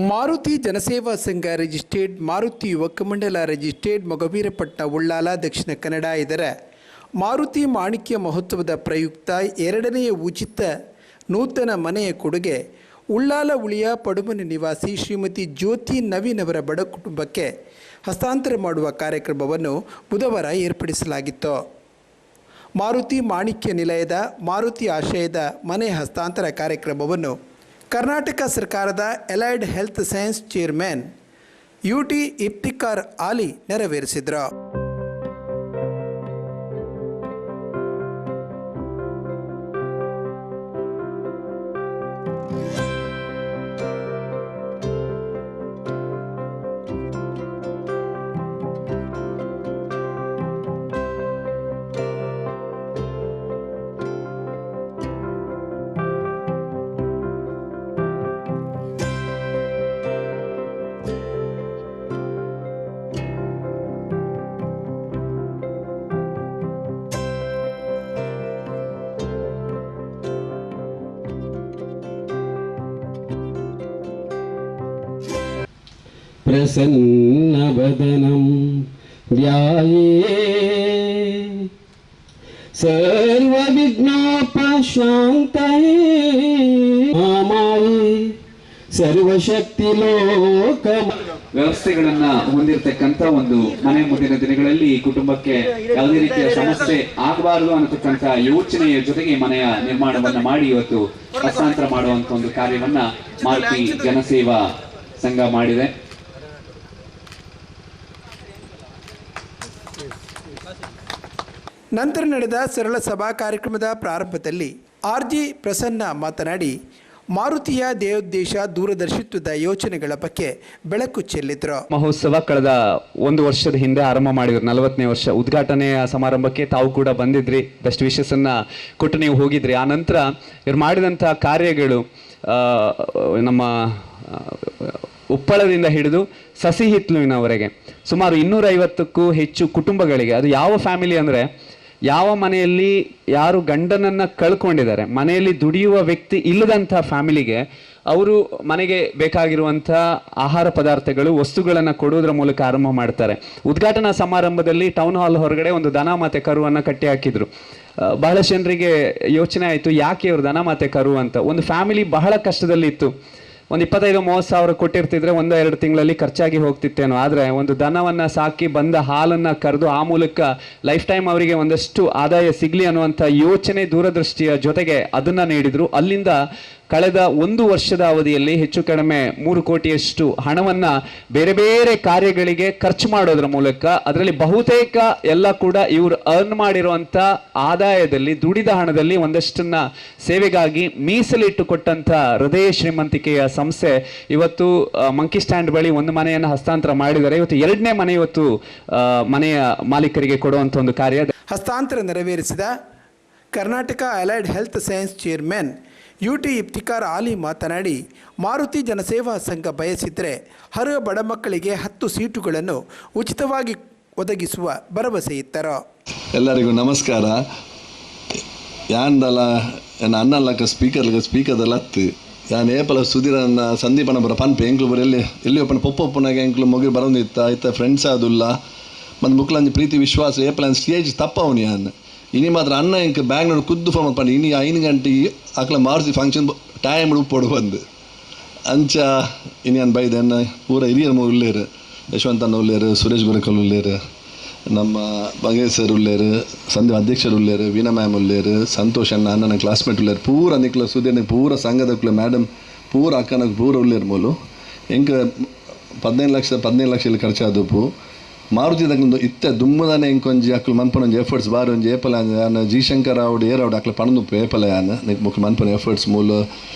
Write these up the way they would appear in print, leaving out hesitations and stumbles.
ಮಾರುತಿ ಜನಸೇವಾ ಸಂಘ ರಿಜಿಸ್ಟರ್ಡ್ ಮಾರುತಿ ಯುವಕ ಮಂಡಲ ರಿಜಿಸ್ಟರ್ಡ್ ಮೊಗವೀರಪಟ್ಟಣ ಉಳ್ಳಾಲ ದಕ್ಷಿಣ ಕನ್ನಡ ಇದರ ಮಾರುತಿ ಮಾಣಿಕ್ಯ ಮಹೋತ್ಸವದ ಪ್ರಯುಕ್ತ ಎರಡನೆಯ ಉಚಿತ ನೂತನ ಮನೆಯ ಕೊಡುಗೆ ಉಳ್ಳಾಲ ಉಳಿಯ ಪಡುಮನೆ ನಿವಾಸಿ ಶ್ರೀಮತಿ ಜ್ಯೋತಿ ನವೀನ್ ಅವರ ಬಡ ಕುಟುಂಬಕ್ಕೆ ಹಸ್ತಾಂತರ ಮಾಡುವ ಕಾರ್ಯಕ್ರಮವನ್ನು ಬುಧವಾರ ಏರ್ಪಡಿಸಲಾಗಿತ್ತು. ಮಾರುತಿ ಮಾಣಿಕ್ಯ ನಿಲಯದ ಮಾರುತಿ ಆಶ್ರಯದ ಮನೆ ಹಸ್ತಾಂತರ ಕಾರ್ಯಕ್ರಮವನ್ನು ಕರ್ನಾಟಕ ಸರ್ಕಾರದ allied health science chairman UT Iftikhar ಆಲಿ ನೆರವೇರಿಸಿದರು. प्रसन्नवदनं ध्याये सर्वविघ्नोपशान्तये मामाये ಸರ್ವಶಕ್ತಿಲೋಕ ವ್ಯವಸ್ಥೆಗಳನ್ನ ಹೊಂದಿರತಕ್ಕಂತ ಒಂದು ಮನೆ ಮುಂದಿನ ದಿನಗಳಲ್ಲಿ ಕುಟುಂಬಕ್ಕೆ ಯಾವುದೇ ರೀತಿಯ ಸಮಸ್ಯೆ ಆಗಬಾರದು ಅನ್ನತಕ್ಕಂತ ಯೋಚನೆಯ ಜೊತೆಗೆ ಮನೆಯ ನಿರ್ಮಾಣವನ್ನ ಮಾಡಿ ಇವತ್ತು ಹಸ್ತಾಂತರ ಮಾಡುವಂತ ಒಂದು ಕಾರ್ಯವನ್ನ ಮಾರುತಿ ಜನಸೇವಾ ಸಂಘ ಮಾಡಿದೆ. ನಂತರ ನಡೆದ ಸರಳ ಸಭಾ ಕಾರ್ಯಕ್ರಮದ ಪ್ರಾರಂಭದಲ್ಲಿ RG ಪ್ರಸನ್ನ ಮಾತನಾಡಿ ಮಾರುತಿಯ ದೇವೋದ್ದೇಶ ದೂರದರ್ಶಿತ್ವದ ಯೋಚನೆಗಳ ಬಗ್ಗೆ ಬೆಳಕು ಚೆಲ್ಲಿದ್ರು. ಮಹೋತ್ಸವ ಕಳೆದ ಒಂದು ವರ್ಷದ ಹಿಂದೆ ಆರಂಭ ಮಾಡಿದ್ರು. 40ನೇ ವರ್ಷ ಉದ್ಘಾಟನೆಯ ಸಮಾರಂಭಕ್ಕೆ ತಾವು ಕೂಡ ಬಂದಿದ್ರಿ, ಬೆಸ್ಟ್ ವಿಶಸ್ ಅನ್ನ ಕೊಟ್ಟು ನೀವು ಹೋಗಿದ್ರಿ. ಆ ನಂತರ ಇವ್ರು ಮಾಡಿದಂಥ ಕಾರ್ಯಗಳು ನಮ್ಮ ಉಪ್ಪಳದಿಂದ ಹಿಡಿದು ಸಸಿ ಹಿತ್ಲುವಿನವರೆಗೆ ಸುಮಾರು 250ಕ್ಕೂ ಹೆಚ್ಚು ಕುಟುಂಬಗಳಿಗೆ, ಅದು ಯಾವ ಫ್ಯಾಮಿಲಿ ಅಂದರೆ ಯಾವ ಮನೆಯಲ್ಲಿ ಯಾರು ಗಂಡನನ್ನು ಕಳ್ಕೊಂಡಿದ್ದಾರೆ, ಮನೆಯಲ್ಲಿ ದುಡಿಯುವ ವ್ಯಕ್ತಿ ಇಲ್ಲದಂಥ ಫ್ಯಾಮಿಲಿಗೆ ಅವರು ಮನೆಗೆ ಬೇಕಾಗಿರುವಂಥ ಆಹಾರ ಪದಾರ್ಥಗಳು ವಸ್ತುಗಳನ್ನು ಕೊಡುವುದರ ಮೂಲಕ ಆರಂಭ ಮಾಡ್ತಾರೆ. ಉದ್ಘಾಟನಾ ಸಮಾರಂಭದಲ್ಲಿ ಟೌನ್ ಹಾಲ್ ಹೊರಗಡೆ ಒಂದು ದನ ಮತ್ತೆ ಕರುವನ್ನು ಕಟ್ಟಿ ಹಾಕಿದ್ರು. ಬಹಳಷ್ಟು ಜನರಿಗೆ ಯೋಚನೆ ಆಯಿತು, ಯಾಕೆ ಇವರು ದನ ಮತ್ತೆ ಕರು ಅಂತ. ಒಂದು ಫ್ಯಾಮಿಲಿ ಬಹಳ ಕಷ್ಟದಲ್ಲಿತ್ತು. ಒಂದು 25-30 ಸಾವಿರ ಕೊಟ್ಟಿರ್ತಿದ್ರೆ 1-2 ತಿಂಗಳಲ್ಲಿ ಖರ್ಚಾಗಿ ಹೋಗ್ತಿತ್ತೇನೋ. ಆದರೆ ಒಂದು ದನವನ್ನು ಸಾಕಿ ಬಂದ ಹಾಲನ್ನು ಕರೆದು ಆ ಮೂಲಕ ಲೈಫ್ ಟೈಮ್ ಅವರಿಗೆ ಒಂದಷ್ಟು ಆದಾಯ ಸಿಗಲಿ ಅನ್ನುವಂಥ ಯೋಚನೆ ದೂರದೃಷ್ಟಿಯ ಜೊತೆಗೆ ಅದನ್ನು ನೀಡಿದರು. ಅಲ್ಲಿಂದ ಕಳೆದ 1 ವರ್ಷದ ಅವಧಿಯಲ್ಲಿ ಹೆಚ್ಚು ಕಡಿಮೆ 3 ಕೋಟಿಯಷ್ಟು ಹಣವನ್ನು ಬೇರೆ ಬೇರೆ ಕಾರ್ಯಗಳಿಗೆ ಖರ್ಚು ಮಾಡೋದ್ರ ಮೂಲಕ, ಅದರಲ್ಲಿ ಬಹುತೇಕ ಎಲ್ಲ ಕೂಡ ಇವರು ಅರ್ನ್ ಮಾಡಿರುವಂಥ ಆದಾಯದಲ್ಲಿ ದುಡಿದ ಹಣದಲ್ಲಿ ಒಂದಷ್ಟನ್ನ ಸೇವೆಗಾಗಿ ಮೀಸಲಿಟ್ಟು ಕೊಟ್ಟಂಥ ಹೃದಯ ಶ್ರೀಮಂತಿಕೆಯ ಸಂಸ್ಥೆ ಇವತ್ತು ಮಂಕಿ ಸ್ಟ್ಯಾಂಡ್ ಬಳಿ ಒಂದು ಮನೆಯನ್ನು ಹಸ್ತಾಂತರ ಮಾಡಿದ್ದಾರೆ. ಇವತ್ತು 2ನೇ ಮನೆ ಇವತ್ತು ಮನೆಯ ಮಾಲೀಕರಿಗೆ ಕೊಡುವಂಥ ಒಂದು ಕಾರ್ಯ. ಹಸ್ತಾಂತರ ನೆರವೇರಿಸಿದ Karnataka allied health science chairman UT Iftikhar ಆಲಿ ಮಾತನಾಡಿ ಮಾರುತಿ ಜನಸೇವಾ ಸಂಘ ಬಯಸಿದರೆ ಹರ ಬಡ ಮಕ್ಕಳಿಗೆ 10 ಸೀಟುಗಳನ್ನು ಉಚಿತವಾಗಿ ಒದಗಿಸುವ ಭರವಸೆ ಇತ್ತರು. ಎಲ್ಲರಿಗೂ ನಮಸ್ಕಾರ. ಯಾನ್ದಲ್ಲ ನನ್ನ ಅನ್ನಲ್ಲಕ ಸ್ಪೀಕರ್ದಲ್ಲ ಹತ್ತು ಯಾನ್ ಏಪಲ ಸುಧೀರನ್ನ ಸಂದೀಪನ ಬರ ಪನ್ಪೆ ಎಂಕ್ಲು ಬರ ಎಲ್ಲಿ ಒಪ್ಪನ ಪೊಪ್ಪನಾಗ ಎಂಕ್ಲು ಮೊಗಿ ಬರೋದಿತ್ತ ಆಯ್ತಾ ಫ್ರೆಂಡ್ಸ್ ಆದುಲ್ಲ ಮತ್ತು ಮುಕ್ಲಂಜಿ ಪ್ರೀತಿ ವಿಶ್ವಾಸ ಏಪಲ ಸ್ಟೇಜ್ ತಪ್ಪವನು ಯಾನ್ ಇನಿ ಮಾತ್ರ ಅನ್ನ ಇಂಕ ಬ್ಯಾಂಗ್ಳೂರು ಕುದ್ದು ಫೋನ್ ಪಂಡು ಇನಿ 5 ಗಂಟೆ ಅಕ್ಲ ಮಾರುತಿ ಫಂಕ್ಷನ್ ಟೈಮ್ ಉಪ್ಪೋಡು ಬಂದು ಅಂಚ ಇನಿ ಅನ್ ಬೈದೆ ಅನ್ನ ಪೂರ ಹಿರಿಯರು ಉಳ್ಳೇರು, ಯಶವಂತ ಅನ್ನ ಉಳ್ಳೇರು, ಸುರೇಶ್ ಗುರಕಲ್ ಉಳ್ಳೇರು, ನಮ್ಮ ಬಗೇಶ್ ಸರ್ ಉಳ್ಳೇರು, ಸಂದೀಪ್ ಅಧ್ಯಕ್ಷರು ಉಳ್ಳೇರು, ವೀಣಾ ಮ್ಯಾಮ್ ಉಳ್ಳೇರು, ಸಂತೋಷ್ ಅಣ್ಣ ಅಣ್ಣನ ಕ್ಲಾಸ್ಮೇಟ್ ಉಳ್ಳೇರು, ಪೂರ ನಿಕ್ಲ ಸುದ್ದಿ ಪೂರ ಸಂಘದ ಮೇಡಮ್ ಪೂರ ಅಕ್ಕನ ಪೂರ ಉಳ್ಳೇರು ಮೂಲು ಎಂಕ 15 ಲಕ್ಷ ಖರ್ಚಾದಪ್ಪು ಮಾರುತಿದಾಗೊಂದು ಇತ್ತೆ ದುಮ್ಮದಾನೆ ಇಂಕೊಂಜಿ ಅಕ್ಲು ಮನ್ಪನೊಂಜಿ ಎಫರ್ಟ್ಸ್ ಬಾರಿ ಒಂಜಿ ಏಪಲ ನಾನು ಜಿ ಶಂಕರ್ ಅವಡು ಏರವಡು ಅಕ್ಲ ಪಣದುಪ್ಪು ಏಪಲ ಯಾನ ನಿಕ್ ಮುಖ್ಯ ಮನ್ಪನ ಎಫರ್ಟ್ಸ್ ಮೂಲ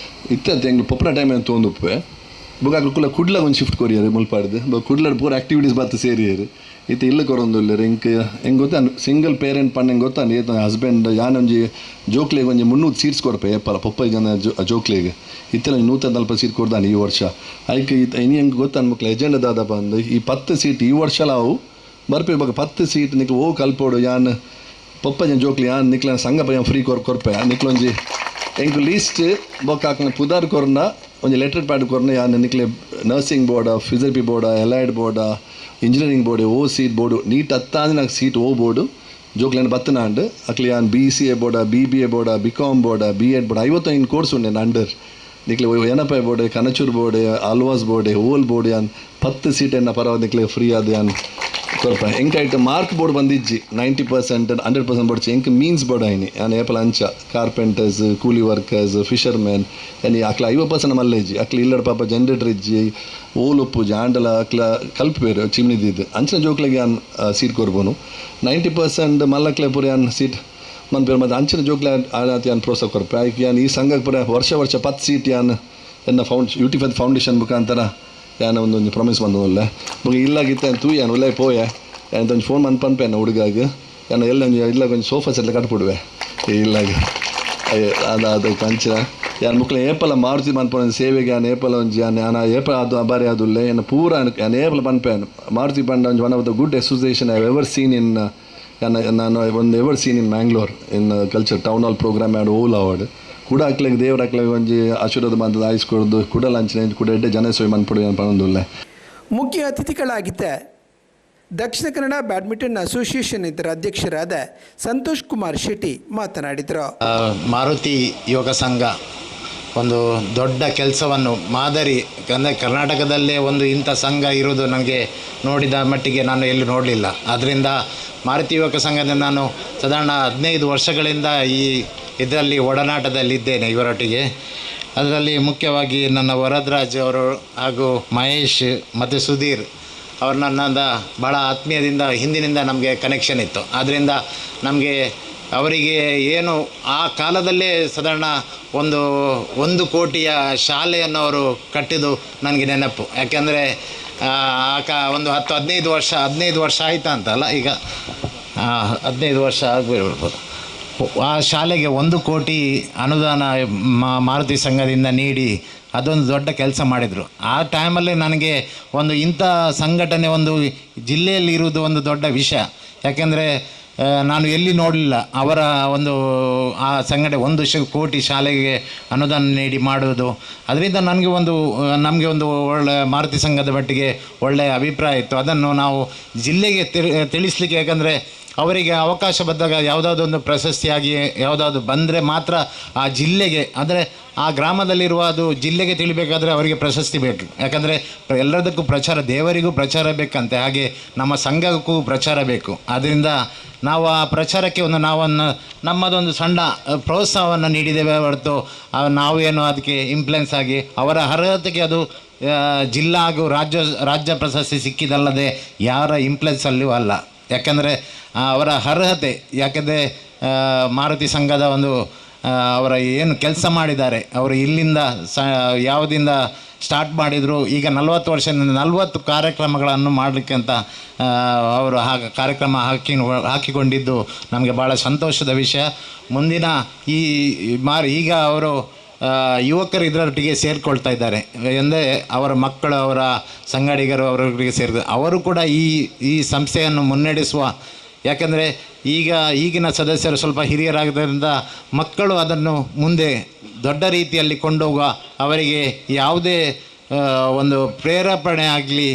ಇತ್ತೆ ಎಂಗ್ಲು ಪೊಪ್ಪನ ಟೈಮ್ ಏನು ತೊಗೊಂದುಪ್ಪೆ ಬುಗ ಅಕ್ಲು ಕುಲ್ಲ ಕುಡ್ಲಾಗ ಒಂದು ಶಿಫ್ಟ್ ಕೊರಿಯರು ಮುಲ್ಪಾಡ್ದು ಕುಡ್ಲಾಡ ಪೂರ ಆ್ಯಕ್ಟಿವಿಟೀಸ್ ಬತ್ತು ಸೇರಿಯರು ಇತ್ತೆ ಇಲ್ಲ ಕೊರೊಂದುಲ್ಲೇರು ಹೆಂಗೆ ಗೊತ್ತಾ ಸಿಂಗಲ್ ಪೇರೆಂಟ್ ಪಣ್ಣ ಹೆಂಗೆ ಗೊತ್ತಾ ಏತ ಹಸ್ಬೆಂಡ್ ಯಾನೊಂಜಿ ಜೋಕ್ಲೆಗೆ ಒಂಜಿ 300 ಸೀಟ್ಸ್ ಕೊಡ್ಪೆ ಏಪಲ 50 ಜನ ಜೋಕ್ಲೆಗೆ ಇತ್ತೆಲ್ಲ 140 ಸೀಟ್ ಕೊಡ್ದಾನೆ ಈ ವರ್ಷ ಐಕೆ ಇನಿ ಹೆಂಗೆ ಗೊತ್ತಾ ಮಕ್ಳು ಎಜೆಂಡ ದಾದಪ್ಪ ಅಂದು ಈ 10 ಸೀಟ್ ಈ ವರ್ಷ ನಾವು ಬರ್ಪಿರ್ಬೇಕು 10 ಸೀಟ್ ನಿಕ್ಲು ಕಲ್ಪೋಡು ಯಾನ್ ಪಪ್ಪ ಜನ ಜೋಕ್ಲಿ ಯಾನ್ ನಿಕ್ಲ ಸಂಘ ಪಯ್ಯ ಫ್ರೀ ಕೊರ್ಪೆ ನಿಕ್ಲೊಂಜಿ ಎಂಕ್ ಲೀಸ್ಟ್ ಬೊಕ್ಕ ಪುದಾರ್ ಕೊರ್ನ ಒಂದು ಲೆಟರ್ ಪ್ಯಾಡ್ ಕೊರ್ನ ಯಾನ್ ನಿಕ್ಲೆ ನರ್ಸಿಂಗ್ ಬೋರ್ಡ ಫಿಸಿಯೋಥೆರಪಿ ಬೋರ್ಡ ಎಲೈಡ್ ಬೋರ್ಡ ಇಂಜಿನಿಯರಿಂಗ್ ಬೋರ್ಡ್ ಓ ಸೀಟ್ ಬೋರ್ಡು ನೀಟ್ ಹತ್ತಾಂದು నాకు ಸೀಟ್ ಓ ಬೋರ್ಡು ಜೋಕ್ಲೆನ್ ಬತ್ತನಾಂಡ್ ಅಕ್ಲಿ ಯಾನ್ BCA ಬೋರ್ಡ BBA ಬೋರ್ಡ BCom ಬೋರ್ಡ B.Ed ಬೋರ್ಡ 55 ಕೋರ್ಸ್ ಉಂಡೆ ಅಂಡರ್ ನಿಕ್ಲೆ ಏನಪ್ಪ board Kanachur board Alva's board ಓಲ್ ಬೋರ್ಡ್ ಯಾನ್ 10 ಸೀಟ್ ಎನ್ನ ಪರವಾದ ನಿಕ್ಲೆ ಫ್ರೀ ಆದ ಯಾನ್ ಕೊರ್ಪ ಎಂಕಾಯ್ತು ಮಾರ್ಕ್ ಬೋರ್ಡ್ ಬಂದಿಜ್ಜಿ 90% 100% ಬೋರ್ಡ್ ಎಂಕ್ ಮೀನ್ಸ್ ಬೋರ್ಡ್ ಆಯ್ನಿ ಯಾನ್ ಏಪಲ ಅಂಚ ಕಾರ್ಪೆಂಟರ್ಸ್ ಕೂಲಿ ವರ್ಕರ್ಸ್ ಫಿಶರ್ಮೆನ್ ಯಾನಿ ಅಕ್ಲ 50% ಮಲ್ಲೇಜಿ ಅಕ್ಲ ಇಲ್ಲಡ ಪಾಪ ಜನರೇಟರ್ ಇಜ್ಜಿ ಓಲ್ ಉಪ್ಪು ಜಾಂಡಲ ಅಕ್ಲ ಕಲ್ಪೇರು ಚಿಮ್ನಿದಿದ್ದು ಅಂಚಿನ ಜೋಕ್ಲೆಗೆ ಯಾನ್ ಸೀಟ್ ಕೊರ್ಬೋನು 90% ಮಲ್ಲಕ್ಲೆ ಪೂರ ಯಾನ್ ಸೀಟ್ ಮನ್ಪೇರು ಮತ್ತು ಅಂಚಿನ ಜೋಕ್ಲೆ ಆಡಾತಿ ಯಾನ್ ಪ್ರೋತ್ಸಾಹ ಕೊರ್ಪೆ ಆಯ್ಕೆ ಯಾನ್ ಈ ಸಂಘಕ್ಕೆ ಪೂರ ವರ್ಷ 10 ಸೀಟ್ ಯಾನ್ ಎನ್ನ ಯೂಟಿಫೈ ಫೌಂಡೇಶನ್ ಮುಖಾಂತರ ಯಾನ ಒಂದು ಪ್ರಾಮಿಸ್ ಬಂದಲ್ಲ ಮುಗಿ ಇಲ್ಲಾಗಿತ್ತೆ ಅಂತೂ ಯಾನು ಒಳ್ಳೆ ಪೋಯೆ ಯಾನ್ ಒಂದು ಫೋನ್ ಪನ್ಪೇನ ಹುಡುಗಾಗ ಯಾನು ಇಲ್ಲ ಕೊಂಚ ಸೋಫಾ ಸೆಟ್ಲ ಕಟ್ಬಿಡುವೆ ಇಲ್ಲಾಗ ಅದು ಕಂಚ ಯಾನ್ ಮುಕ್ಳ ಏಪಲ ಮಾರುತಿ ಮನ್ಪನ ಸೇವೆಗೆ ಯಾನ್ ಏಪಲ ಒಂಜಿ ಯಾನ್ ಏಪಲ ಅದು ಬಾರಿ ಅದುಲ್ಲೆ ಯಾನ್ ಪೂರ ಯಾನ್ ಏಪಲ ಪನ್ಪೇನು ಮಾರುತಿ ಪಂಡ ಒಂಜಿ one of the good association I ever seen in ನಾನು ಒಂದು ever seen in Mangalore in culture town hall program and all award ಕೂಡ ಹಾಕ್ಲಿಕ್ಕೆ ದೇವ್ರ ಹಾಕ್ಲಿಕ್ಕೆ ಒಂಜಿ ಆಶೀರ್ವಾದ ಬಂದದ ಆಯಿಸ್ಕೊಡ್ದು ಕೂಡ ಲಂಚಿನ ಕೂಡ ಎಡ್ಡೆ ಜನ ಸೋಯ್ ಮನ್ಪಡು ಪಣೊಂದುಲ್ಲೆ. ಮುಖ್ಯ ಅತಿಥಿಗಳಾಗಿದ್ದ ದಕ್ಷಿಣ ಕನ್ನಡ ಬ್ಯಾಡ್ಮಿಂಟನ್ ಅಸೋಸಿಯೇಷನ್ ಇದರ ಅಧ್ಯಕ್ಷರಾದ ಸಂತೋಷ್ ಕುಮಾರ್ ಶೆಟ್ಟಿ ಮಾತನಾಡಿದರು. ಮಾರುತಿ ಯೋಗ ಸಂಘ ಒಂದು ದೊಡ್ಡ ಕೆಲಸವನ್ನು ಮಾದರಿ, ಅಂದರೆ ಕರ್ನಾಟಕದಲ್ಲೇ ಒಂದು ಇಂಥ ಸಂಘ ಇರುವುದು ನನಗೆ ನೋಡಿದ ಮಟ್ಟಿಗೆ ನಾನು ಎಲ್ಲೂ ನೋಡಲಿಲ್ಲ. ಆದ್ದರಿಂದ ಮಾರುತಿ ಯುವಕ ಸಂಘದ ನಾನು ಸಾಧಾರಣ 15 ವರ್ಷಗಳಿಂದ ಈ ಇದರಲ್ಲಿ ಒಡನಾಟದಲ್ಲಿದ್ದೇನೆ ಇವರೊಟ್ಟಿಗೆ. ಅದರಲ್ಲಿ ಮುಖ್ಯವಾಗಿ ನನ್ನ ವರದರಾಜ್ ಅವರು ಹಾಗೂ ಮಹೇಶ್ ಮತ್ತು ಸುಧೀರ್ ಅವರು ನನ್ನಿಂದ ಭಾಳ ಆತ್ಮೀಯದಿಂದ ಹಿಂದಿನಿಂದ ನಮಗೆ ಕನೆಕ್ಷನ್ ಇತ್ತು. ಆದ್ದರಿಂದ ನಮಗೆ ಅವರಿಗೆ ಏನು ಆ ಕಾಲದಲ್ಲೇ ಸಾಧಾರಣ 1 ಕೋಟಿಯ ಶಾಲೆಯನ್ನು ಅವರು ಕಟ್ಟಿದ್ದು ನನಗೆ ನೆನಪು. ಯಾಕೆಂದರೆ ಒಂದು 15 ವರ್ಷ ಆಯಿತಾ ಅಂತಲ್ಲ, ಈಗ 15 ವರ್ಷ ಆಗಿರ್ಬೋದು. ಆ ಶಾಲೆಗೆ 1 ಕೋಟಿ ಅನುದಾನ ಮಾರುತಿ ಸಂಘದಿಂದ ನೀಡಿ ಅದೊಂದು ದೊಡ್ಡ ಕೆಲಸ ಮಾಡಿದರು. ಆ ಟೈಮಲ್ಲಿ ನನಗೆ ಒಂದು ಇಂಥ ಸಂಘಟನೆ ಒಂದು ಜಿಲ್ಲೆಯಲ್ಲಿ ಇರುವುದು ಒಂದು ದೊಡ್ಡ ವಿಷಯ. ಯಾಕೆಂದರೆ ನಾನು ಎಲ್ಲಿ ನೋಡಲಿಲ್ಲ ಅವರ ಒಂದು ಆ ಸಂಘಟನೆ 1 ಕೋಟಿ ಶಾಲೆಗೆ ಅನುದಾನ ನೀಡಿ ಮಾಡುವುದು. ಅದರಿಂದ ನಮಗೆ ಒಂದು ಒಳ್ಳೆಯ ಮಾರುತಿ ಸಂಘದ ಮಟ್ಟಿಗೆ ಒಳ್ಳೆಯ ಅಭಿಪ್ರಾಯ ಇತ್ತು. ಅದನ್ನು ನಾವು ಜಿಲ್ಲೆಗೆ ತಿಳಿಸ್ಲಿಕ್ಕೆ, ಯಾಕಂದರೆ ಅವರಿಗೆ ಅವಕಾಶ ಬಂದಾಗ ಯಾವುದಾದೊಂದು ಪ್ರಶಸ್ತಿಯಾಗಿ ಯಾವುದಾದ್ರು ಬಂದರೆ ಮಾತ್ರ ಆ ಜಿಲ್ಲೆಗೆ, ಅಂದರೆ ಆ ಗ್ರಾಮದಲ್ಲಿರುವ ಅದು ಜಿಲ್ಲೆಗೆ ತಿಳಿಬೇಕಾದ್ರೆ ಅವರಿಗೆ ಪ್ರಶಸ್ತಿ ಬೇಕು. ಯಾಕಂದರೆ ಎಲ್ಲದಕ್ಕೂ ಪ್ರಚಾರ, ದೇವರಿಗೂ ಪ್ರಚಾರ ಬೇಕಂತೆ, ಹಾಗೆ ನಮ್ಮ ಸಂಘಕ್ಕೂ ಪ್ರಚಾರ ಬೇಕು. ಆದ್ದರಿಂದ ನಾವು ಆ ಪ್ರಚಾರಕ್ಕೆ ನಮ್ಮದೊಂದು ಸಣ್ಣ ಪ್ರೋತ್ಸಾಹವನ್ನು ನೀಡಿದ್ದೇವೆ ಹೊರತು ನಾವೇನು ಅದಕ್ಕೆ ಇನ್ಫ್ಲುಯೆನ್ಸ್ ಆಗಿ ಅವರ ಅರ್ಹತೆಗೆ ಅದು ಜಿಲ್ಲಾ ಹಾಗೂ ರಾಜ್ಯ ಪ್ರಶಸ್ತಿ ಸಿಕ್ಕಿದಲ್ಲದೆ ಯಾರ ಇನ್ಫ್ಲುಯೆನ್ಸಲ್ಲೂ ಅಲ್ಲ. ಯಾಕೆಂದರೆ ಅವರ ಅರ್ಹತೆ, ಯಾಕೆಂದರೆ ಮಾರುತಿ ಸಂಘದ ಅವರ ಏನು ಕೆಲಸ ಮಾಡಿದ್ದಾರೆ, ಅವರು ಇಲ್ಲಿಂದ ಯಾವುದಿಂದ ಸ್ಟಾರ್ಟ್ ಮಾಡಿದರು, ಈಗ 40 ವರ್ಷದಿಂದ 40 ಕಾರ್ಯಕ್ರಮಗಳನ್ನು ಮಾಡಲಿಕ್ಕೆ ಅಂತ ಅವರು ಕಾರ್ಯಕ್ರಮ ಹಾಕಿಕೊಂಡಿದ್ದು ನಮಗೆ ಭಾಳ ಸಂತೋಷದ ವಿಷಯ. ಮುಂದಿನ ಈಗ ಅವರು ಯುವಕರು ಇದರೊಟ್ಟಿಗೆ ಸೇರಿಕೊಳ್ತಾ ಇದ್ದಾರೆ. ಅಂದರೆ ಅವರ ಮಕ್ಕಳು, ಅವರ ಸಂಗಡಿಗರು ಅವರೊಟ್ಟಿಗೆ ಸೇರಿದ ಅವರು ಕೂಡ ಈ ಸಂಸ್ಥೆಯನ್ನು ಮುನ್ನಡೆಸುವ, ಯಾಕೆಂದರೆ ಈಗಿನ ಸದಸ್ಯರು ಸ್ವಲ್ಪ ಹಿರಿಯರಾಗೋದ್ರಿಂದ ಮಕ್ಕಳು ಅದನ್ನು ಮುಂದೆ ದೊಡ್ಡ ರೀತಿಯಲ್ಲಿ ಕೊಂಡೋಗುವ, ಅವರಿಗೆ ಯಾವುದೇ ಒಂದು ಪ್ರೇರೇಪಣೆ ಆಗಲಿ,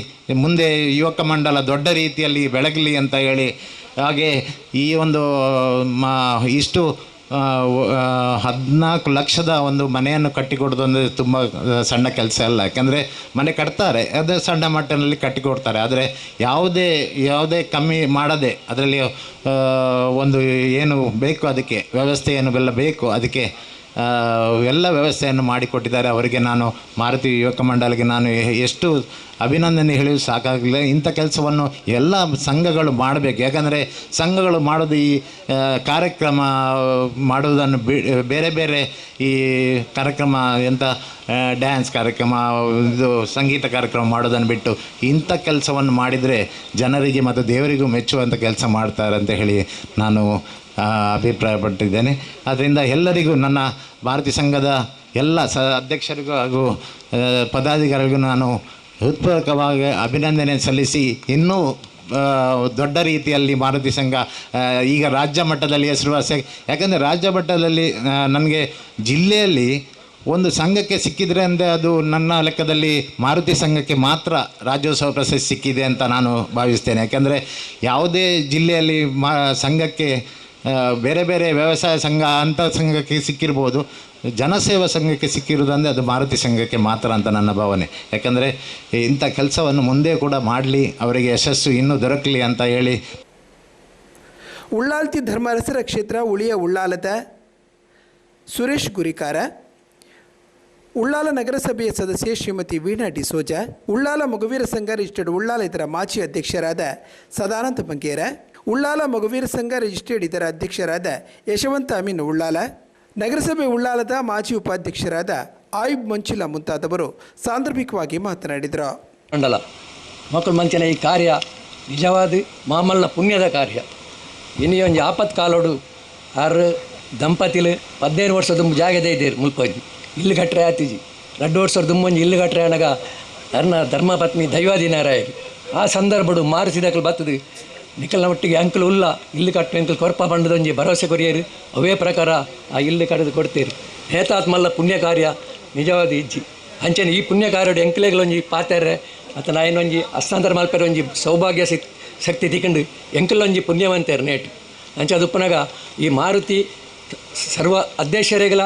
ಮುಂದೆ ಯುವಕ ಮಂಡಲ ದೊಡ್ಡ ರೀತಿಯಲ್ಲಿ ಬೆಳಗಲಿ ಅಂತ ಹೇಳಿ, ಹಾಗೆ ಈ ಇಷ್ಟು 14 ಲಕ್ಷದ ಒಂದು ಮನೆಯನ್ನು ಕಟ್ಟಿಕೊಡೋದು ಅಂದರೆ ತುಂಬ ಸಣ್ಣ ಕೆಲಸ ಅಲ್ಲ. ಯಾಕೆಂದರೆ ಮನೆ ಕಟ್ತಾರೆ, ಅದೇ ಸಣ್ಣ ಮಟ್ಟದಲ್ಲಿ ಕಟ್ಟಿಕೊಡ್ತಾರೆ. ಆದರೆ ಯಾವುದೇ ಕಮ್ಮಿ ಮಾಡದೆ ಅದರಲ್ಲಿ ಏನು ಬೇಕು ಅದಕ್ಕೆ ವ್ಯವಸ್ಥೆ ಏನು ಬೇಕು ಅದಕ್ಕೆ ಎಲ್ಲ ವ್ಯವಸ್ಥೆಯನ್ನು ಮಾಡಿಕೊಟ್ಟಿದ್ದಾರೆ. ಅವರಿಗೆ ನಾನು ಮಾರುತಿ ಯುವಕ ಮಂಡಳಿಗೆ ನಾನು ಎಷ್ಟು ಅಭಿನಂದನೆ ಹೇಳಲು ಸಾಕಾಗಲಿಲ್ಲ. ಇಂಥ ಕೆಲಸವನ್ನು ಎಲ್ಲ ಸಂಘಗಳು ಮಾಡಬೇಕು. ಯಾಕಂದರೆ ಸಂಘಗಳು ಮಾಡೋದು ಈ ಕಾರ್ಯಕ್ರಮ ಮಾಡುವುದನ್ನು ಬೇರೆ ಬೇರೆ ಈ ಕಾರ್ಯಕ್ರಮ ಡ್ಯಾನ್ಸ್ ಕಾರ್ಯಕ್ರಮ, ಸಂಗೀತ ಕಾರ್ಯಕ್ರಮ ಮಾಡೋದನ್ನು ಬಿಟ್ಟು ಇಂಥ ಕೆಲಸವನ್ನು ಮಾಡಿದರೆ ಜನರಿಗೆ ಮತ್ತು ದೇವರಿಗೂ ಮೆಚ್ಚುವಂಥ ಕೆಲಸ ಮಾಡ್ತಾರೆ ಅಂತ ಹೇಳಿ ನಾನು ಅಭಿಪ್ರಾಯಪಟ್ಟಿದ್ದೇನೆ. ಆದ್ದರಿಂದ ಎಲ್ಲರಿಗೂ, ನನ್ನ ಭಾರತೀಯ ಸಂಘದ ಎಲ್ಲ ಅಧ್ಯಕ್ಷರಿಗೂ ಹಾಗೂ ಪದಾಧಿಕಾರಿಗಳಿಗೂ ನಾನು ಹೃತ್ಪೂರ್ವಕವಾಗಿ ಅಭಿನಂದನೆ ಸಲ್ಲಿಸಿ ಇನ್ನೂ ದೊಡ್ಡ ರೀತಿಯಲ್ಲಿ ಮಾರುತಿ ಸಂಘ ಈಗ ರಾಜ್ಯ ಮಟ್ಟದಲ್ಲಿ ಹೆಸರುವಾಸಿ. ಯಾಕಂದರೆ ರಾಜ್ಯ ಮಟ್ಟದಲ್ಲಿ ನನಗೆ ಜಿಲ್ಲೆಯಲ್ಲಿ ಒಂದು ಸಂಘಕ್ಕೆ ಸಿಕ್ಕಿದರೆ ಅಂದರೆ ಅದು ನನ್ನ ಲೆಕ್ಕದಲ್ಲಿ ಮಾರುತಿ ಸಂಘಕ್ಕೆ ಮಾತ್ರ ರಾಜ್ಯೋತ್ಸವ ಪ್ರಶಸ್ತಿ ಸಿಕ್ಕಿದೆ ಅಂತ ನಾನು ಭಾವಿಸ್ತೇನೆ. ಯಾಕೆಂದರೆ ಯಾವುದೇ ಜಿಲ್ಲೆಯಲ್ಲಿ ಸಂಘಕ್ಕೆ ಬೇರೆ ಬೇರೆ ವ್ಯವಸಾಯ ಸಂಘ ಅಂಥ ಸಂಘಕ್ಕೆ ಸಿಕ್ಕಿರ್ಬೋದು, ಜನಸೇವಾ ಸಂಘಕ್ಕೆ ಸಿಕ್ಕಿರೋದಂದರೆ ಅದು ಮಾರುತಿ ಸಂಘಕ್ಕೆ ಮಾತ್ರ ಅಂತ ನನ್ನ ಭಾವನೆ. ಯಾಕಂದರೆ ಇಂಥ ಕೆಲಸವನ್ನು ಮುಂದೆ ಕೂಡ ಮಾಡಲಿ, ಅವರಿಗೆ ಯಶಸ್ಸು ಇನ್ನೂ ದೊರಕಲಿ ಅಂತ ಹೇಳಿ. ಉಳ್ಳಾಲ್ತಿ ಧರ್ಮರಸರ ಕ್ಷೇತ್ರ ಉಳಿಯ ಉಳ್ಳಾಲದ ಸುರೇಶ್ ಗುರಿಕಾರ, ಉಳ್ಳಾಲ ನಗರಸಭೆಯ ಸದಸ್ಯೆ ಶ್ರೀಮತಿ ವೀಣಾ ಡಿಸೋಜ, ಉಳ್ಳಾಲ ಮಗುವೀರ ಸಂಘ ರಿಜಿಸ್ಟರ್ಡ್ ಉಳ್ಳಾಲ ಇದರ ಮಾಜಿ ಅಧ್ಯಕ್ಷರಾದ ಸದಾನಂದ ಬಂಗೇರ, ಉಳ್ಳಾಲ ಮಗುವೀರ ಸಂಘ ರಿಜಿಸ್ಟರ್ಡ್ ಇದರ ಅಧ್ಯಕ್ಷರಾದ ಯಶವಂತ ಅಮೀನ್ ಉಳ್ಳಾಲ, ನಗರಸಭೆ ಉಳ್ಳಾಲದ ಮಾಜಿ ಉಪಾಧ್ಯಕ್ಷರಾದ ಆಯುಬ್ ಮಂಚಿಲ ಮುಂತಾದವರು ಸಾಂದರ್ಭಿಕವಾಗಿ ಮಾತನಾಡಿದರು. ಮಂಡಲ ಮಕ್ಕಳು ಮಂಚಿನ ಈ ಕಾರ್ಯ ನಿಜವಾದ ಮಾಮಲ್ಲ ಪುಣ್ಯದ ಕಾರ್ಯ. ಇನ್ನು ಒಂದು ಆಪತ್ ಕಾಲೋಡು ಆರು ದಂಪತಿಲು 15 ವರ್ಷದ ಜಾಗದೇ ಇದೆ ಮುಲ್ಪಂಜಿ ಇಲ್ಲು ಕಟ್ಟರೆ ಆತಿಜಿ 2 ವರ್ಷದ ದುಮ್ಮಂಜಿ ಇಲ್ಲು ಕಟ್ಟರೆ ಅನಗ ನನ್ನ ಧರ್ಮಪತ್ನಿ ದೈವಾಧೀನರಾಯರು ಆ ಸಂದರ್ಭಡು ಮಾರಿಸಿದಕ್ಕಲು ಬರ್ತದೆ ನಿಖಲ್ನ ಒಟ್ಟಿಗೆ ಅಂಕಲು ಉಲ್ಲ ಇಲ್ಲು ಕಟ್ಟು ಅಂಕಲ್ ಕೊರಪ ಬಂಡದೊಂಜಿ ಭರವಸೆ ಕೊರಿಯರು ಅವೇ ಪ್ರಕಾರ ಆ ಇಲ್ಲು ಕಡೆದು ಕೊಡ್ತೀರಿ. ನೇತಾತ್ಮಲ್ಲ ಪುಣ್ಯ ಕಾರ್ಯ ನಿಜವಾದ ಇಜ್ಜಿ ಅಂಚನೆ ಈ ಪುಣ್ಯ ಕಾರ್ಯಡು ಎಂಕಲೆಗಳೊಂಜಿ ಪಾತೆರ್ರೆ ಮತ್ತು ನಾಯನೊಂಜಿ ಹಸ್ತಾಂತರ ಮಲ್ಪೆರ ಒಂಜಿ ಸೌಭಾಗ್ಯ ಶಕ್ತಿ ತಿಕೊಂಡು ಎಂಕಲೊಂಜಿ ಪುಣ್ಯವಂತೇರು ನೇಟು ಅಂಚೆ ಅದು ಉಪ್ಪನಾಗ ಈ ಮಾರುತಿ ಸರ್ವ ಅಧ್ಯಕ್ಷರೇಗಲ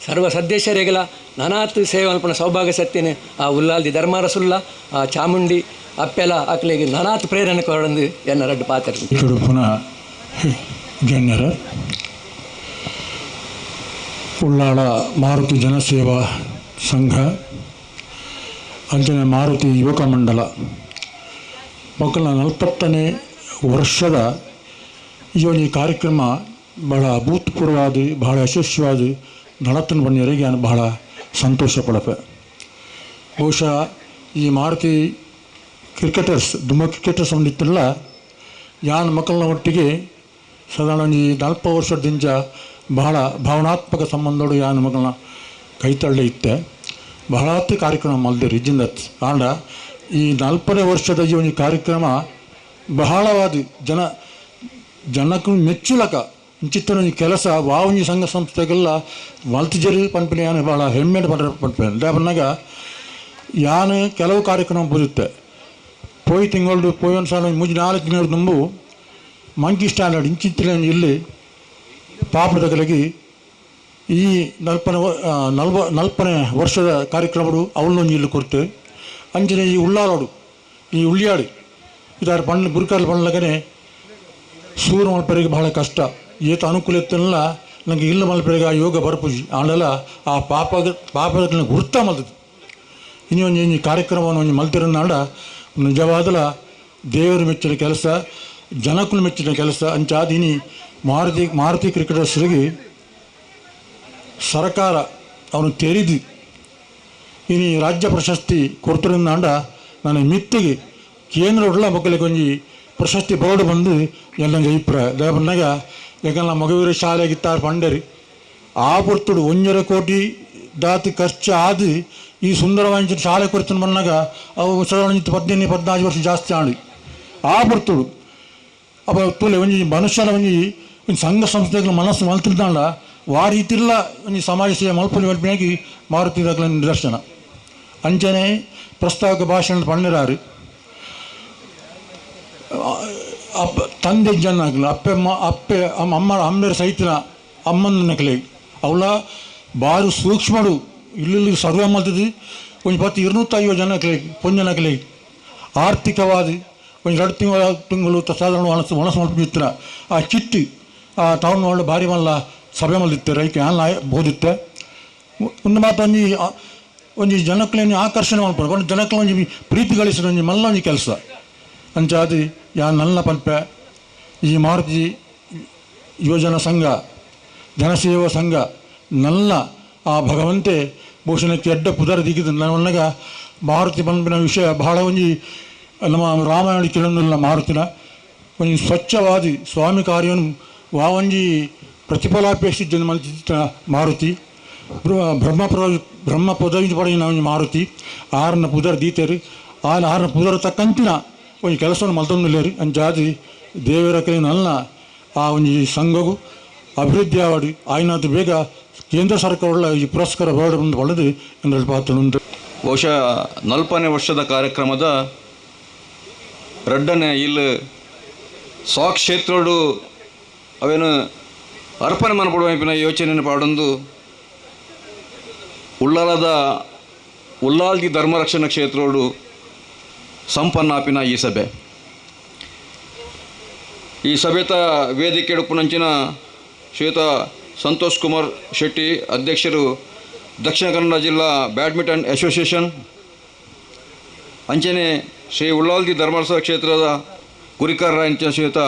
ಸರ್ವ ಸದಸ್ಯರೇಗಲ ನಾನಾತ್ ಸೇವೆ ಮಲ್ಪನ ಸೌಭಾಗ್ಯ ಸತ್ಯನೆ ಆ ಉಲ್ಲಾಲ್ದಿ ಧರ್ಮಾರಸುಲ್ಲ ಆ ಚಾಮುಂಡಿ ಅಪ್ಪೆಲ ಆಕಲಿಗೆ ನಾನಾತ್ ಪ್ರೇರಣೆ ಕೊಡಂದು ಎನ್ನ ರಡ್ಡು ಪಾತ್ರ ಪುನಃ ಗಣ್ಯರ ಉಳ್ಳಾಳ ಮಾರುತಿ ಜನಸೇವಾ ಸಂಘ ಅಂಚನೆ ಮಾರುತಿ ಯುವಕ ಮಂಡಲ ಮಕ್ಕಳ 40ನೇ ವರ್ಷದ ಈ ಒಂದು ಕಾರ್ಯಕ್ರಮ ಬಹಳ ಅಭೂತಪೂರ್ವವಾದ ಬಹಳ ಯಶಸ್ವಿಯಾದ ನಡತನ ಬನ್ನಿಯರಿಗೆ ನಾನು ಬಹಳ ಸಂತೋಷ ಪಡಪೆ. ಬಹುಶಃ ಈ ಮಾರುತಿ ಕ್ರಿಕೆಟರ್ಸ್ ದುಮ್ಮ ಕ್ರಿಕೆಟರ್ಸ್ ಒಂದಿತ್ತಲ್ಲ ಯಾನ್ ಮಕ್ಕಳನ್ನ ಒಟ್ಟಿಗೆ ಸಾಧಾರಣ ಈ 40 ವರ್ಷದಿಂದ ಬಹಳ ಭಾವನಾತ್ಮಕ ಸಂಬಂಧಗಳು ಯಾನ್ ಮಕ್ಕಳನ್ನ ಕೈತಳ್ಳಿ ಇತ್ತೆ ಬಹಳ ಕಾರ್ಯಕ್ರಮ ಮಲ್ದಿರಿ ಇಜ್ಜಿಂದ ಕಾರಣ ಈ 40ನೇ ವರ್ಷದ ಈ ಒಂದು ಕಾರ್ಯಕ್ರಮ ಬಹಳವಾದ ಜನಕ್ಕೂ ಮೆಚ್ಚುಲಕ ಇಂಚಿತ್ತಿನ ಕೆಲಸ ವಾವಂಜಿ ಸಂಘ ಸಂಸ್ಥೆಗೆಲ್ಲ ಮಲ್ತಿಜರಿ ಪನ್ಪನೆ ಯಾನು ಭಾಳ ಹೆಮ್ಮೆ ಪನ್ಪನೆ ಬಂದಾಗ ಯಾನು ಕೆಲವು ಕಾರ್ಯಕ್ರಮ ಬರುತ್ತೆ ಪೋಯಿ ತಿಂಗಳು ಪೋಯಿ ಒಂದು ಸಾಲ 3-4 ತಿಂಗಳು ತುಂಬು ಮಂಕಿ ಸ್ಟ್ಯಾಂಡರ್ಡ್ ಇಂಚಿತ್ತಿನ ಇಲ್ಲಿ ಪಾಪದ ಕಲೆಗೆ ಈ 40ನೇ ವರ್ಷದ ಕಾರ್ಯಕ್ರಮಗಳು ಅವಳೊಂದು ಇಲ್ಲಿ ಕೊಡ್ತೇವೆ ಅಂಚನೆ ಈ ಉಳ್ಳಾರೋಡು ಈ ಉಳ್ಳಿಯಾಡು ಇದಾರು ಬಣ್ಣ ಗುರುಕಾಲ ಬಣ್ಣಲಗನೆ ಸೂರ್ಯ ಮಲ್ಪೆರಿಗೆ ಬಹಳ ಕಷ್ಟ ಏತ ಅನುಕೂಲ ಇತ್ತಲ್ಲ ನನಗೆ ಇಲ್ಲ ಮಲ್ಪೆರಿಗೆ ಆ ಯೋಗ ಬರ್ಪುಜಿ ಆಳೆಲ್ಲ ಆ ಪಾಪದ ಗುರ್ತ ಮಲ್ತದ್ದು ಇನ್ನೊಂದು ಕಾರ್ಯಕ್ರಮವನ್ನು ಒಂದು ಮಲ್ತಿರನ್ನಾಡ ನಿಜವಾದಲ ದೇವರು ಮೆಚ್ಚಿನ ಕೆಲಸ ಜನಕ್ಕೂ ಮೆಚ್ಚಿನ ಕೆಲಸ ಅಂಚಾದಿನಿ ಮಾರುತಿ ಕ್ರಿಕೆಟರ್ಸ್ರಿಗೆ ಸರ್ಕಾರ ಅವನು ತೆರೆದು ಇನ್ನು ರಾಜ್ಯ ಪ್ರಶಸ್ತಿ ಕೊಡ್ತಿರಂದಾಂಡ ನನ್ನ ಮಿತ್ತಿಗೆ ಕೇಂದ್ರ ಉಳ್ಳ ಮಕ್ಕಳಿಗೆ ಒಂಜಿ ಪ್ರಶಸ್ತಿ ಬೋರ್ಡ್ ಬಂದು ಎಲ್ಲಂಗೆ ಅಭಿಪ್ರಾಯ ದೇವನಾಗ ಯಾಕಂದ್ರೆ ಮಗುವೀರ ಶಾಲೆಗಿತ್ತಾರೆ ಪಂಡರಿ ಆ ಪುರ್ತುಡು 1.5 ಕೋಟಿ ದಾತಿ ಖರ್ಚು ಆದು ಈ ಸುಂದರವಾದ ಶಾಲೆ ಕೊಡ್ತಾನೆ ಬಂದಾಗ ಅವು ಸಾಧಾರಣ 15-14 ವರ್ಷ ಜಾಸ್ತಿ ಆಡಿ ಆ ಪುರ್ತುಡು ಅಪ್ಪ ತುಲೆ ಒಂಜಿ ಮನುಷ್ಯನ ಒಂದು ಸಂಘ ಸಂಸ್ಥೆಗಳ ಮನಸ್ಸು ಮಲ್ತಿದ್ದಾಂಡ ಆ ರೀತಿಲ್ಲ ಒಂದು ಸಮಾಜ ಸೇವೆ ಮಲ್ಪನಾಗಿ ಮಾರುತಿದಾಗಲ ನಿದರ್ಶನ ಅಂಚನೆ ಪ್ರಸ್ತಾವಕ ಭಾಷಣ ಪಣ್ಣರಾರು ತಂದೆ ಜನ ಆಗಲಿ ಅಪ್ಪೆ ಅಮ್ಮೇರ ಸಹಿತನ ಅಮ್ಮನ ನಕಲೆ ಅವಳ ಬಾರು ಸೂಕ್ಷ್ಮಡು ಇಲ್ಲಿ ಸರ್ವೆ ಮಾಡ್ತಿದ್ದು ಒಂದು 250 ಜನ ಪೊಂಜ ನಕಲೆ ಆರ್ಥಿಕವಾದ ಒಂದು 2 ತಿಂಗಳು ಸಾಧಾರಣ ಒಣಸು ಮಲ್ಪಿತ್ರ ಆ ಚಿಟ್ಟಿ ಆ ಟೌನ್ ಒಳ್ಳೆ ಭಾರಿ ಮಲ್ಲ ಸಭೆ ಮಲ್ದಿತ್ತೆ ರೈಕೆ ಅಲ್ಲ ಬೋದಿತ್ತೆ ಒಂದು ಮಾತು ಒಂಜಿ ಜನಕ್ಕಲೇನು ಆಕರ್ಷಣೆ ಮಾಡ್ಕೊಂಡು ಒಂದು ಜನಕ್ಕೆ ಒಂಜಿ ಪ್ರೀತಿ ಗಳಿಸಿದ ಒಂಜಿ ಮಲ್ಲ ಒಂಜಿ ಕೆಲಸ ಅಂಚಾದಿ ಯಾ ನಲ್ಲ ಪಲ್ಪೆ ಈ ಮಾರುತಿ ಯುವಜನ ಸಂಘ ಜನಸೇವಾ ಸಂಘ ನಲ್ಲ ಆ ಭಗವಂತೆ ಭೂಷಣಕ್ಕೆ ಎಡ್ಡ ಪುದರ ದಿಗಿದ ನನಗ ಮಾರುತಿ ಪಂಪಿನ ವಿಷಯ ಬಹಳ ಒಂಜಿ ನಮ್ಮ ರಾಮಾಯಣ ಕೇಳೋದಿಲ್ಲ ಮಾರುತಿನ ಒಂಜಿ ಸ್ವಚ್ಛವಾದಿ ಸ್ವಾಮಿ ಕಾರ್ಯವನ್ನು ವಾವಂಜಿ ಪ್ರತಿಫಲಾಪೇಕ್ಷಿತ ಮಲ್ತಿದ್ದ ಮಾರುತಿ ಬ್ರಹ್ಮ ಪದವಿ ಪಡೆಯಿನ ಒಂಜಿ ಮಾರುತಿ 6ನ ಪುದರ್ ದೀತೇರು ಆ 6ನ ಪುದರ ತಕ್ಕಂತಿನ ಒಂದು ಕೆಲಸವನ್ನು ಮಲ್ತೊಂದಿಲ್ಲೇರಿ ಅಂಚಾದಿ ದೇವರ ಕೈನಲ್ಲ ಆ ಒಂದು ಸಂಘವು ಅಭಿವೃದ್ಧಿ ಆಡಿ ಆಯ್ನಾದ ಬೇಗ ಕೇಂದ್ರ ಸರ್ಕಾರಗಳ ಈ ಪುರಸ್ಕಾರ ಬೇಡ ಬಂದು ಒಳ್ಳೆದು ಎಂದು ಪಾತ್ರ ಬಹುಶಃ 40ನೇ ವರ್ಷದ ಕಾರ್ಯಕ್ರಮದ ರಡ್ಡನೆ ಇಲ್ಲಿ ಸ್ವಕ್ಷೇತ್ರಡು ಅವೇನು ಅರ್ಪಣೆ ಮಾಡಿಬಿಡುವ ಯೋಚನೆಯನ್ನು ಪಾಡೊಂದು ಉಳ್ಳಾಲ್ದಿ ಧರ್ಮರಕ್ಷಣಾ ಕ್ಷೇತ್ರಡು ಸಂಪನ್ನ ಆಪಿನ ಈ ಸಭೆ ಈ ಸಭೆತ ವೇದಿಕೆ ಉಡುಪುನಂಚಿನ ಶ್ರೀಯುತ ಸಂತೋಷ್ ಕುಮಾರ್ ಶೆಟ್ಟಿ ಅಧ್ಯಕ್ಷರು ದಕ್ಷಿಣ ಕನ್ನಡ ಜಿಲ್ಲಾ ಬ್ಯಾಡ್ಮಿಂಟನ್ ಅಸೋಸಿಯೇಷನ್ ಅಂಚನೆ ಶ್ರೀ ಉಳ್ಳಾಲ್ದಿ ಧರ್ಮರಕ್ಷಣಾ ಕ್ಷೇತ್ರದ ಗುರಿಕಾರರ ಅಂಚಿನ ಶ್ರೀಯುತ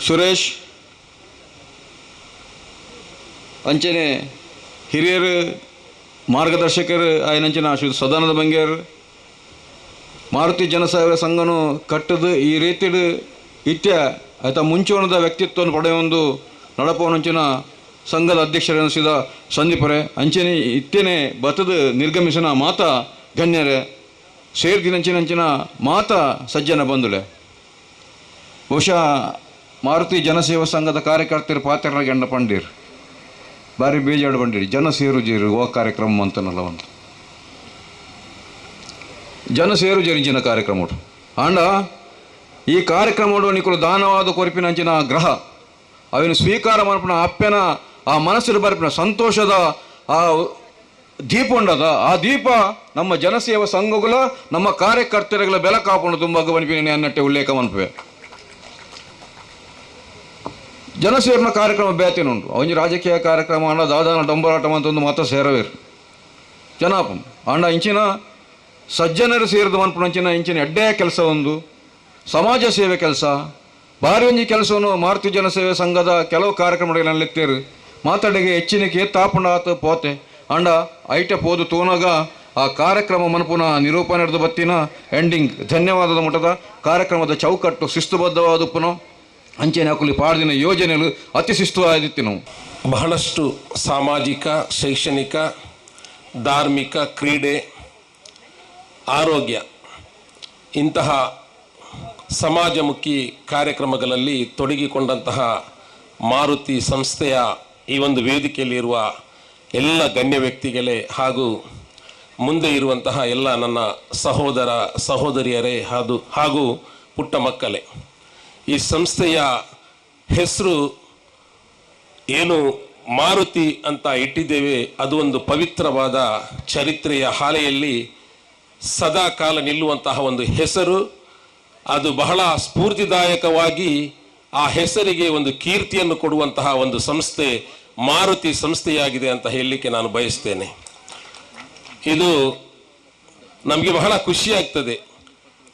ಸುರೇಶ್ ಅಂಚನೆ ಹಿರಿಯರು ಮಾರ್ಗದರ್ಶಕರು ಆಯ್ನಂಚಿನ ಶ್ರೀಯುತ ಸದಾನಂದ ಬಂಗೇರ್ ಮಾರುತಿ ಜನಸೇವಾ ಸಂಘನು ಕಟ್ಟದು ಈ ರೀತಿ ಇತ್ಯ ಆಯ್ತಾ ಮುಂಚೂಣದ ವ್ಯಕ್ತಿತ್ವವನ್ನು ಪಡೆಯೊಂದು ನಡಪವನಂಚಿನ ಸಂಘದ ಅಧ್ಯಕ್ಷರೆನಿಸಿದ ಸಂದೀಪರೇ ಅಂಚನೆ ಇತ್ತೇನೆ ಬತದ ನಿರ್ಗಮಿಸಿನ ಮಾತ ಗಣ್ಯರೇ ಸೇರ್ದಿನಂಚಿನಂಚಿನ ಮಾತ ಸಜ್ಜನ ಬಂಧುಲೆ ಬಹುಶಃ ಮಾರುತಿ ಜನಸೇವಾ ಸಂಘದ ಕಾರ್ಯಕರ್ತರ ಪಾತ್ರ ಗಂಡ ಪಂಡೀರ್ ಬಾರಿ ಬೇಜಾಡು ಬಂದಿರಿ ಜನ ಸೇರು ಜೀರು ಓ ಕಾರ್ಯಕ್ರಮ ಅಂತನಲ್ಲ ಒಂದು ಜನ ಸೇರು ಜರಿಂಚಿನ ಕಾರ್ಯಕ್ರಮ ಆಂಡ ಈ ಕಾರ್ಯಕ್ರಮ ನಿಕಲು ದಾನವಾದ ಕೊರಿಪಿನಂಚಿನ ಗ್ರಹ ಅವೇನು ಸ್ವೀಕಾರ ಮಾಡ್ಪಿನ ಅಪ್ಪನ ಆ ಮನಸ್ಸಲ್ಲಿ ಬರ್ಪಿನ ಸಂತೋಷದ ಆ ದೀಪ ಉಂಡದ ಆ ದೀಪ ನಮ್ಮ ಜನಸೇವಾ ಸಂಘಗಳ ನಮ್ಮ ಕಾರ್ಯಕರ್ತರುಗಳ ಬೆಲೆ ಕಾಪುಂಡು ತುಂಬ ಬನಿಪಿನ ಅನ್ನಟ್ಟೆ ಉಲ್ಲೇಖ ಮನ್ಪೆ ಜನಸೇವನ ಕಾರ್ಯಕ್ರಮ ಬೇತೇನುಂಟು ಅವನಿ ರಾಜಕೀಯ ಕಾರ್ಯಕ್ರಮ ಅಂಡ ದಾದಾನ ಡಂಬರಾಟ ಅಂತ ಒಂದು ಮಾತ್ರ ಸೇರವೇರು ಜನಾಪಂ ಅಂಡ ಇಂಚಿನ ಸಜ್ಜನರು ಸೇರಿದ ಮನ್ಪುಣಂಚಿನ ಇಂಚಿನ ಎಡ್ಡೆ ಕೆಲಸ ಒಂದು ಸಮಾಜ ಸೇವೆ ಕೆಲಸ ಭಾರಿ ಒಂಜಿ ಕೆಲಸವನ್ನು ಮಾರುತಿ ಜನಸೇವೆ ಸಂಘದ ಕೆಲವು ಕಾರ್ಯಕ್ರಮಗಳಲ್ಲಿ ಲೆಕ್ತೇರು ಮಾತಾಡಿಗೆ ಹೆಚ್ಚಿನಕ್ಕೆ ತಾಪುಂಡ ಆತ ಪೋತೆ ಅಂಡ ಐಟೆ ಪೋದು ತೋನಾಗ ಆ ಕಾರ್ಯಕ್ರಮ ಮನಪುನ ನಿರೂಪಣೆ ಹಿಡಿದು ಬತ್ತಿನ ಎಂಡಿಂಗ್ ಧನ್ಯವಾದದ ಮಟ್ಟದ ಕಾರ್ಯಕ್ರಮದ ಚೌಕಟ್ಟು ಶಿಸ್ತುಬದ್ಧವಾದ ಉಪ್ಪನು ಅಂಚೆನೆ ಹಾಕಲಿ ಪಾಡ್ದಿನ ಯೋಜನೆಗಳು ಅತಿ ಶಿಸ್ತುವಾದಿತ್ತು ನಾವು ಬಹಳಷ್ಟು ಸಾಮಾಜಿಕ ಶೈಕ್ಷಣಿಕ ಧಾರ್ಮಿಕ ಕ್ರೀಡೆ ಆರೋಗ್ಯ ಇಂತಹ ಸಮಾಜಮುಖಿ ಕಾರ್ಯಕ್ರಮಗಳಲ್ಲಿ ತೊಡಗಿಕೊಂಡಂತಹ ಮಾರುತಿ ಸಂಸ್ಥೆಯ ಈ ಒಂದು ವೇದಿಕೆಯಲ್ಲಿರುವ ಎಲ್ಲ ಗಣ್ಯ ವ್ಯಕ್ತಿಗಳೇ ಹಾಗೂ ಮುಂದೆ ಇರುವಂತಹ ಎಲ್ಲ ನನ್ನ ಸಹೋದರ ಸಹೋದರಿಯರೇ ಹಾಗೂ ಪುಟ್ಟ ಮಕ್ಕಳೇ, ಈ ಸಂಸ್ಥೆಯ ಹೆಸರು ಏನು ಮಾರುತಿ ಅಂತ ಇಟ್ಟಿದ್ದೇವೆ, ಅದು ಒಂದು ಪವಿತ್ರವಾದ ಚರಿತ್ರೆಯ ಹಾಲೆಯಲ್ಲಿ ಸದಾ ಕಾಲ ನಿಲ್ಲುವಂತಹ ಒಂದು ಹೆಸರು. ಅದು ಬಹಳ ಸ್ಫೂರ್ತಿದಾಯಕವಾಗಿ ಆ ಹೆಸರಿಗೆ ಒಂದು ಕೀರ್ತಿಯನ್ನು ಕೊಡುವಂತಹ ಒಂದು ಸಂಸ್ಥೆ ಮಾರುತಿ ಸಂಸ್ಥೆಯಾಗಿದೆ ಅಂತ ಹೇಳಲಿಕ್ಕೆ ನಾನು ಬಯಸ್ತೇನೆ. ಇದು ನಮಗೆ ಬಹಳ ಖುಷಿಯಾಗ್ತದೆ.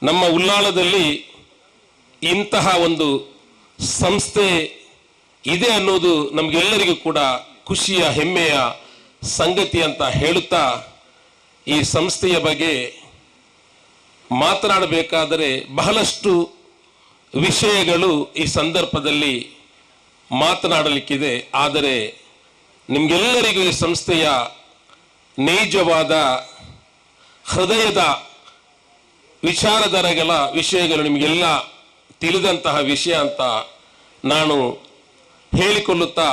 ನಮ್ಮ ಉಳ್ಳಾಳದಲ್ಲಿ ಇಂತಹ ಒಂದು ಸಂಸ್ಥೆ ಇದೆ ಅನ್ನೋದು ನಮಗೆಲ್ಲರಿಗೂ ಕೂಡ ಖುಷಿಯ ಹೆಮ್ಮೆಯ ಸಂಗತಿ ಅಂತ ಹೇಳುತ್ತಾ, ಈ ಸಂಸ್ಥೆಯ ಬಗ್ಗೆ ಮಾತನಾಡಬೇಕಾದರೆ ಬಹಳಷ್ಟು ವಿಷಯಗಳು ಈ ಸಂದರ್ಭದಲ್ಲಿ ಮಾತನಾಡಲಿಕ್ಕಿದೆ. ಆದರೆ ನಿಮಗೆಲ್ಲರಿಗೂ ಈ ಸಂಸ್ಥೆಯ ನೈಜವಾದ ಹೃದಯದ ವಿಚಾರಧಾರೆಗಳ ವಿಷಯಗಳು ನಿಮಗೆಲ್ಲ ತಿಳಿದಂತಹ ವಿಷಯ ಅಂತ ನಾನು ಹೇಳಿಕೊಳ್ಳುತ್ತಾ,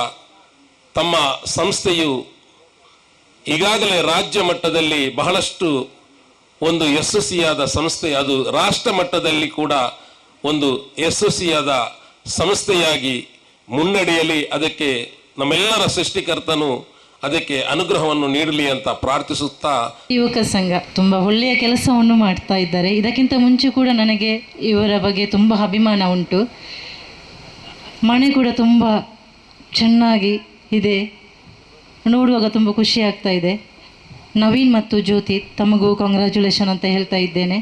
ತಮ್ಮ ಸಂಸ್ಥೆಯು ಈಗಾಗಲೇ ರಾಜ್ಯ ಮಟ್ಟದಲ್ಲಿ ಬಹಳಷ್ಟು ಒಂದು ಯಶಸ್ವಿಯಾದ ಸಂಸ್ಥೆ, ಅದು ರಾಷ್ಟ್ರ ಮಟ್ಟದಲ್ಲಿ ಕೂಡ ಒಂದು ಯಶಸ್ವಿಯಾದ ಸಂಸ್ಥೆಯಾಗಿ ಮುನ್ನಡೆಯಲಿ. ಅದಕ್ಕೆ ನಮ್ಮೆಲ್ಲರ ಸೃಷ್ಟಿಕರ್ತನು ಅದಕ್ಕೆ ಅನುಗ್ರಹವನ್ನು ನೀಡಲಿ ಅಂತ ಪ್ರಾರ್ಥಿಸುತ್ತಾ, ಯುವಕ ಸಂಘ ತುಂಬ ಒಳ್ಳೆಯ ಕೆಲಸವನ್ನು ಮಾಡ್ತಾ ಇದ್ದಾರೆ. ಇದಕ್ಕಿಂತ ಮುಂಚೆ ಕೂಡ ನನಗೆ ಇವರ ಬಗ್ಗೆ ತುಂಬ ಅಭಿಮಾನ ಉಂಟು. ಮನೆ ಕೂಡ ತುಂಬ ಚೆನ್ನಾಗಿ ಇದೆ, ನೋಡುವಾಗ ತುಂಬ ಖುಷಿ ಆಗ್ತಾ ಇದೆ. ನವೀನ್ ಮತ್ತು ಜ್ಯೋತಿ, ತಮಗೂ ಕಾಂಗ್ರ್ಯಾಚುಲೇಷನ್ ಅಂತ ಹೇಳ್ತಾ ಇದ್ದೇನೆ.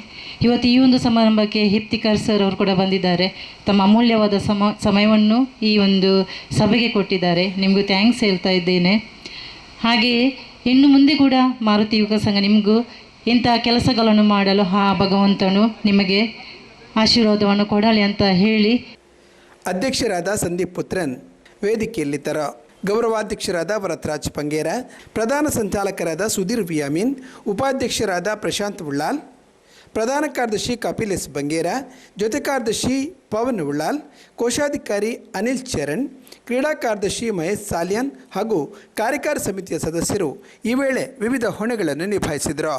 ಇವತ್ತು ಈ ಒಂದು ಸಮಾರಂಭಕ್ಕೆ ಹಿಪ್ತಿಕರ್ ಸರ್ ಅವರು ಕೂಡ ಬಂದಿದ್ದಾರೆ, ತಮ್ಮ ಅಮೂಲ್ಯವಾದ ಸಮಯವನ್ನು ಈ ಒಂದು ಸಭೆಗೆ ಕೊಟ್ಟಿದ್ದಾರೆ. ನಿಮಗೂ ಥ್ಯಾಂಕ್ಸ್ ಹೇಳ್ತಾ ಇದ್ದೇನೆ. ಹಾಗೆಯೇ ಇನ್ನು ಮುಂದೆ ಕೂಡ ಮಾರುತಿ ಯುವಕ ಸಂಘ ನಿಮಗೂ ಇಂತಹ ಕೆಲಸಗಳನ್ನು ಮಾಡಲು ಆ ಭಗವಂತನು ನಿಮಗೆ ಆಶೀರ್ವಾದವನ್ನು ಕೊಡಲಿ ಅಂತ ಹೇಳಿ ಅಧ್ಯಕ್ಷರಾದ ಸಂದೀಪ್ ಪುತ್ರನ್ ವೇದಿಕೆಯಲ್ಲಿ ತರ ಗೌರವಾಧ್ಯಕ್ಷರಾದ ವರತ್ರಾಜ್ ಪಂಗೇರ, ಪ್ರಧಾನ ಸಂಚಾಲಕರಾದ ಸುಧೀರ್ ವಿಯಾಮೀನ್, ಉಪಾಧ್ಯಕ್ಷರಾದ ಪ್ರಶಾಂತ್ ಉಳ್ಳಾಲ್, ಪ್ರಧಾನ ಕಾರ್ಯದರ್ಶಿ ಕಪಿಲ್ ಎಸ್ ಬಂಗೇರ, ಜೊತೆ ಕಾರ್ಯದರ್ಶಿ ಪವನ್ ಉಳ್ಳಾಲ್, ಕೋಶಾಧಿಕಾರಿ ಅನಿಲ್ ಚರಣ್, ಕ್ರೀಡಾ ಕಾರ್ಯದರ್ಶಿ ಮಹೇಶ್ ಸಾಲ್ಯಾನ್ ಹಾಗೂ ಕಾರ್ಯಕಾರಿ ಸಮಿತಿಯ ಸದಸ್ಯರು ಈ ವೇಳೆ ವಿವಿಧ ಹೊಣೆಗಳನ್ನು ನಿಭಾಯಿಸಿದರು.